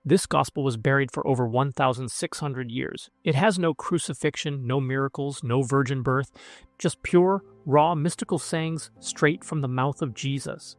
This gospel was buried for over 1,600 years. It has no crucifixion, no miracles, no virgin birth, just pure, raw, mystical sayings straight from the mouth of Jesus.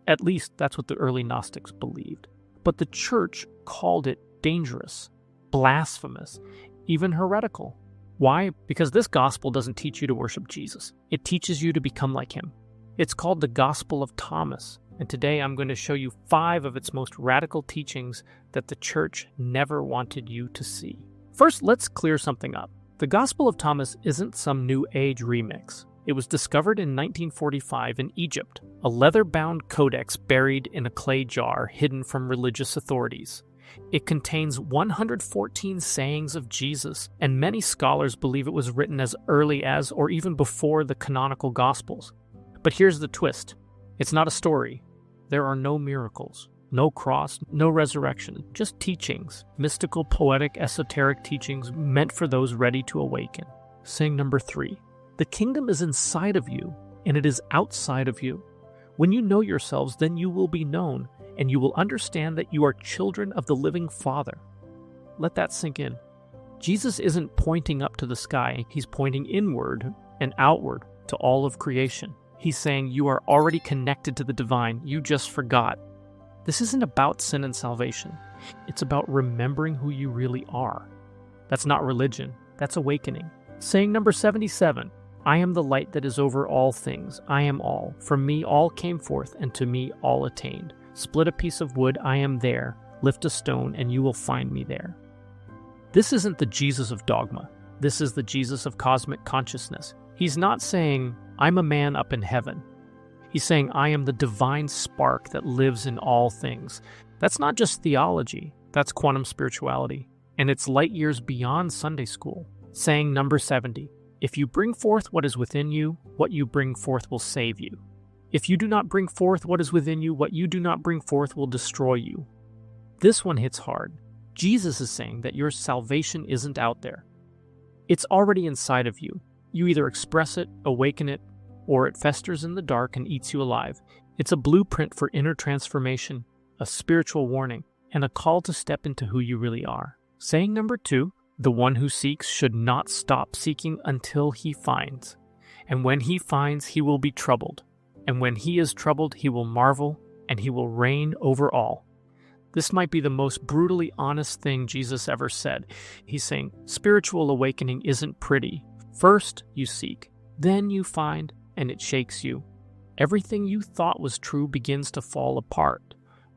At least that's what the early Gnostics believed. But the church called it dangerous, blasphemous, even heretical. Why? Because this gospel doesn't teach you to worship Jesus. It teaches you to become like him. It's called the Gospel of Thomas, and today I'm going to show you 5 of its most radical teachings that the church never wanted you to see. First, let's clear something up. The Gospel of Thomas isn't some New Age remix. It was discovered in 1945 in Egypt, a leather-bound codex buried in a clay jar hidden from religious authorities. It contains 114 sayings of Jesus, and many scholars believe it was written as early as or even before the canonical Gospels. But here's the twist. It's not a story. There are no miracles, no cross, no resurrection, just teachings, mystical, poetic, esoteric teachings meant for those ready to awaken. Saying number 3. The kingdom is inside of you, and it is outside of you. When you know yourselves, then you will be known, and you will understand that you are children of the living Father. Let that sink in. Jesus isn't pointing up to the sky. He's pointing inward and outward to all of creation. He's saying you are already connected to the divine. You just forgot. This isn't about sin and salvation. It's about remembering who you really are. That's not religion. That's awakening. Saying number 77. I am the light that is over all things. I am all. From me all came forth, and to me all attained. Split a piece of wood, I am there. Lift a stone, and you will find me there. This isn't the Jesus of dogma. This is the Jesus of cosmic consciousness. He's not saying, I'm a man up in heaven. He's saying, I am the divine spark that lives in all things. That's not just theology. That's quantum spirituality. And it's light years beyond Sunday school. Saying number 70. If you bring forth what is within you, what you bring forth will save you. If you do not bring forth what is within you, what you do not bring forth will destroy you. This one hits hard. Jesus is saying that your salvation isn't out there. It's already inside of you. You either express it, awaken it, or it festers in the dark and eats you alive. It's a blueprint for inner transformation, a spiritual warning, and a call to step into who you really are. Saying number 2, the one who seeks should not stop seeking until he finds. And when he finds, he will be troubled. And when he is troubled, he will marvel, and he will reign over all. This might be the most brutally honest thing Jesus ever said. He's saying, spiritual awakening isn't pretty. First, you seek, then you find, and it shakes you. Everything you thought was true begins to fall apart.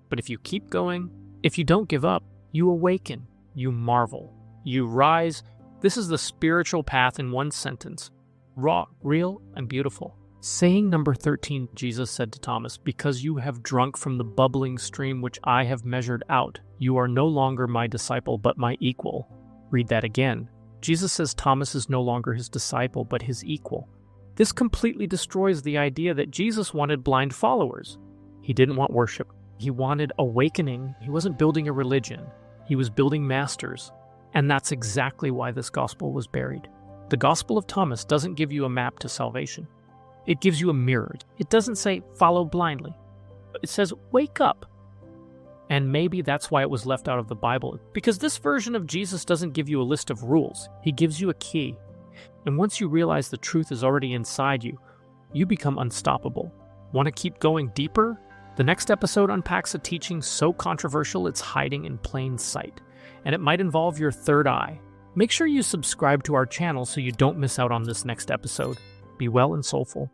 But if you keep going, if you don't give up, you awaken, you marvel, you rise. This is the spiritual path in one sentence. Raw, real, and beautiful. Saying number 13, Jesus said to Thomas, because you have drunk from the bubbling stream which I have measured out, you are no longer my disciple, but my equal. Read that again. Jesus says Thomas is no longer his disciple, but his equal. This completely destroys the idea that Jesus wanted blind followers. He didn't want worship. He wanted awakening. He wasn't building a religion. He was building masters. And that's exactly why this gospel was buried. The Gospel of Thomas doesn't give you a map to salvation. It gives you a mirror. It doesn't say, follow blindly. It says, wake up. And maybe that's why it was left out of the Bible, because this version of Jesus doesn't give you a list of rules. He gives you a key. And once you realize the truth is already inside you, you become unstoppable. Want to keep going deeper? The next episode unpacks a teaching so controversial it's hiding in plain sight, and it might involve your third eye. Make sure you subscribe to our channel so you don't miss out on this next episode. Be well and soulful.